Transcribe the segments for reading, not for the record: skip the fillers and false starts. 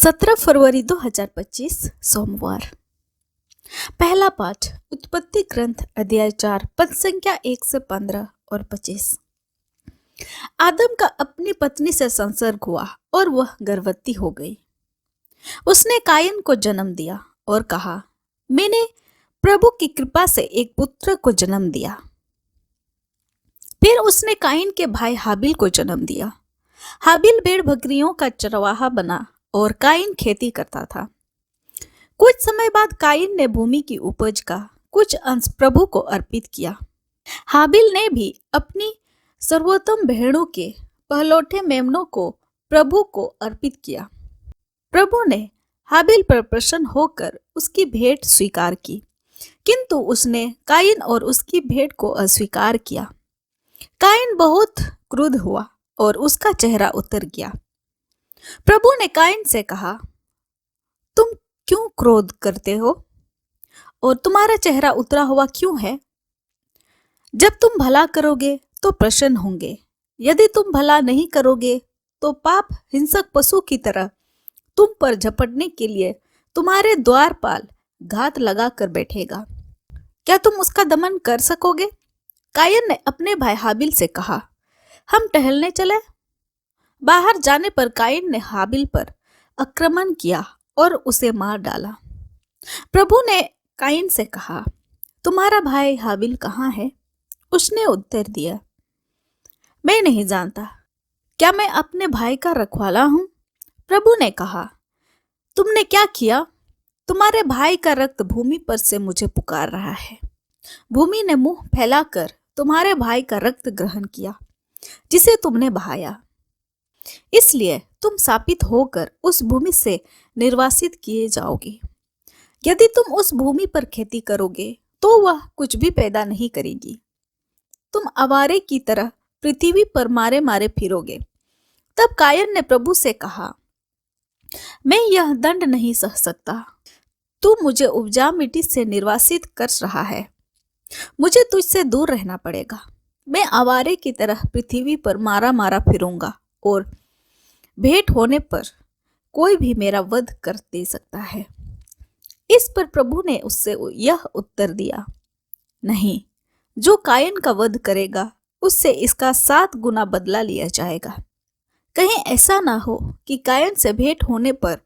17 फरवरी 2025 सोमवार। पहला पाठ उत्पत्ति ग्रंथ अध्याय 4 पद संख्या 1 से 15 और 25। आदम का अपनी पत्नी से संसर्ग हुआ और वह गर्भवती हो गई। उसने कायन को जन्म दिया और कहा, मैंने प्रभु की कृपा से एक पुत्र को जन्म दिया। फिर उसने कायन के भाई हाबिल को जन्म दिया। हाबिल भेड़ बकरियों का चरवाहा बना और कायन खेती करता था। कुछ समय बाद कायन ने भूमि की उपज का कुछ अंश प्रभु को अर्पित किया। हाबिल ने भी अपनी सर्वोत्तम भेड़ों के पहलौठे मेमनों को प्रभु को अर्पित किया। प्रभु ने हाबिल पर प्रसन्न होकर उसकी भेंट स्वीकार की, किंतु उसने कायन और उसकी भेंट को अस्वीकार किया। कायन बहुत क्रुद्ध हुआ और उसका चेहरा उतर गया। प्रभु ने कायन से कहा, तुम क्यों क्रोध करते हो और तुम्हारा चेहरा उतरा हुआ क्यों है? जब तुम भला करोगे तो प्रसन्न होंगे, यदि तुम भला नहीं करोगे तो पाप हिंसक पशु की तरह तुम पर झपटने के लिए तुम्हारे द्वारपाल घात लगा कर बैठेगा। क्या तुम उसका दमन कर सकोगे? कायन ने अपने भाई हाबिल से कहा, हम टहलने चले। बाहर जाने पर कायन ने हाबिल पर आक्रमण किया और उसे मार डाला। प्रभु ने कायन से कहा, तुम्हारा भाई हाबिल कहाँ है? उसने उत्तर दिया, मैं नहीं जानता। क्या मैं अपने भाई का रखवाला हूँ? प्रभु ने कहा, तुमने क्या किया? तुम्हारे भाई का रक्त भूमि पर से मुझे पुकार रहा है। भूमि ने मुंह फैलाकर तुम्हारे भाई का रक्त ग्रहण किया, जिसे तुमने बहाया। इसलिए तुम शापित होकर उस भूमि से निर्वासित किए जाओगे। यदि तुम उस भूमि पर खेती करोगे तो वह कुछ भी पैदा नहीं करेगी। तुम आवारे की तरह पृथ्वी पर मारे मारे फिरोगे। तब कायन ने प्रभु से कहा, मैं यह दंड नहीं सह सकता। तू मुझे उपजाऊ मिट्टी से निर्वासित कर रहा है। मुझे तुझसे दूर रहना पड़ेगा। मैं आवारे की तरह पृथ्वी पर मारा मारा फिरूंगा और भेंट होने पर कोई भी मेरा वध कर दे सकता है। इस पर प्रभु ने उससे यह उत्तर दिया, नहीं, जो कायन का वध करेगा उससे इसका 7 गुना बदला लिया जाएगा। कहीं ऐसा ना हो कि कायन से भेंट होने पर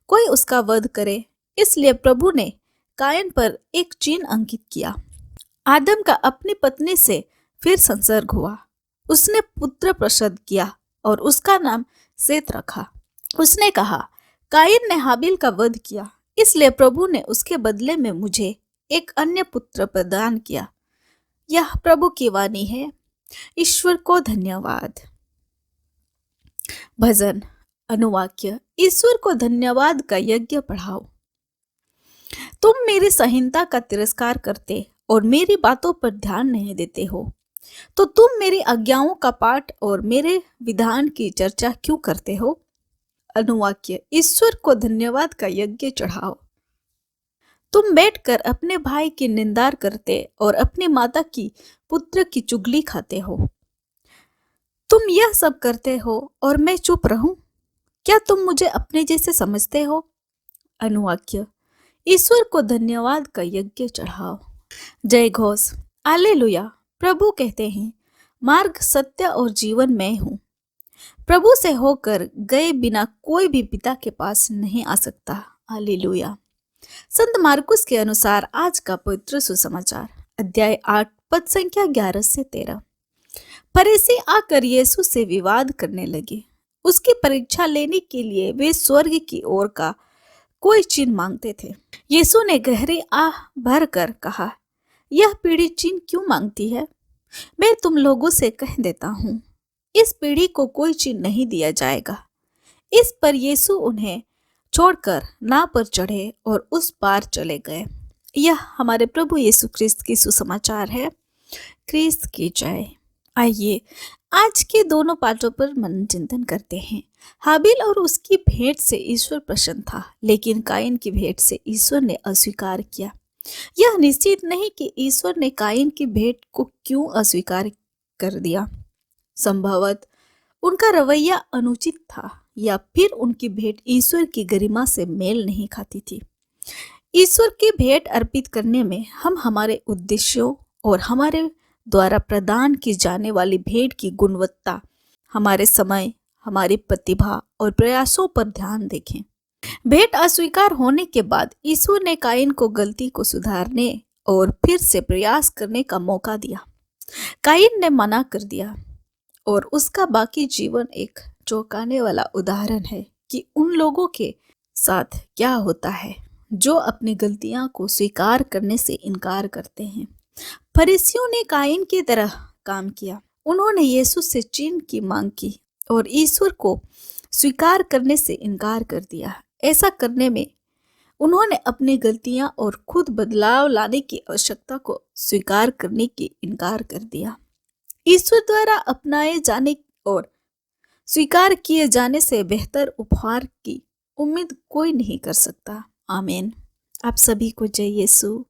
कोई उसका वध करे। इसलिए प्रभु ने कायन पर एक चिन्ह अंकित किया। आदम का अपनी पत्नी से फिर संसर्ग हुआ। उसने पुत्र प्रसव किया और उसका नाम सेत रखा। उसने कहा, कायन ने हाबिल का वध किया, इसलिए प्रभु ने उसके बदले में मुझे एक अन्य पुत्र प्रदान किया। यह प्रभु की वाणी है। ईश्वर को धन्यवाद। भजन अनुवाक्य। ईश्वर को धन्यवाद का यज्ञ पढ़ाओ। तुम मेरी संहिता का तिरस्कार करते और मेरी बातों पर ध्यान नहीं देते हो, तो तुम मेरी आज्ञाओं का पाठ और मेरे विधान की चर्चा क्यों करते हो? अनुवाक्य। ईश्वर को धन्यवाद का यज्ञ चढ़ाओ। तुम बैठकर अपने भाई की निंदा करते और अपनी माता की पुत्र की चुगली खाते हो। तुम यह सब करते हो और मैं चुप रहूं? क्या तुम मुझे अपने जैसे समझते हो? अनुवाक्य। ईश्वर को धन्यवाद का यज्ञ चढ़ाओ। जय घोष। हालेलुया। प्रभु कहते हैं, मार्ग, सत्य और जीवन मैं हूँ। प्रभु से होकर गए बिना कोई भी पिता के पास नहीं आ सकता। हालेलुया। संत मार्कुस के अनुसार आज का पवित्र सुसमाचार अध्याय 8 पद संख्या 11 से 13। फरीसी आकर यीशु से विवाद करने लगे। उसकी परीक्षा लेने के लिए वे स्वर्ग की ओर का कोई चिन्ह मांगते थे। यीशु ने गहरी आह भरकर कहा, यह पीढ़ी चिन्ह क्यों मांगती है? मैं तुम लोगों से कह देता हूँ, इस पीढ़ी को कोई चिन्ह नहीं दिया जाएगा। इस पर यीशु उन्हें छोड़कर नाव पर चढ़े और उस पार चले गए। यह हमारे प्रभु यीशु ख्रिस्त की सुसमाचार है। ख्रिस्त की जय। आइए आज के दोनों पाठों पर मन चिंतन करते हैं। हाबिल और उसकी भेंट से ईश्वर प्रसन्न था, लेकिन कायन की भेंट से ईश्वर ने अस्वीकार किया। यह निश्चित नहीं कि ईश्वर ने कायन की भेंट को क्यों अस्वीकार कर दिया। संभवतः उनका रवैया अनुचित था या फिर उनकी भेंट ईश्वर की गरिमा से मेल नहीं खाती थी। ईश्वर की भेंट अर्पित करने में हम हमारे उद्देश्यों और हमारे द्वारा प्रदान की जाने वाली भेंट की गुणवत्ता, हमारे समय, हमारी प्रतिभा और प्रयासों पर ध्यान देखें। भेंट अस्वीकार होने के बाद ईश्वर ने कायन को गलती को सुधारने और फिर से प्रयास करने का मौका दिया। कायन ने मना कर दिया और उसका बाकी जीवन एक चौंकाने वाला उदाहरण है कि उन लोगों के साथ क्या होता है जो अपनी गलतियां को स्वीकार करने से इनकार करते हैं। फरीसियों ने कायन की तरह काम किया। उन्होंने यीशु से चिन्ह की मांग की और ईश्वर को स्वीकार करने से इनकार कर दिया। ऐसा करने में उन्होंने अपनी गलतियां और खुद बदलाव लाने की आवश्यकता को स्वीकार करने की इनकार कर दिया। ईश्वर द्वारा अपनाए जाने और स्वीकार किए जाने से बेहतर उपहार की उम्मीद कोई नहीं कर सकता। आमीन। आप सभी को जय यीशु।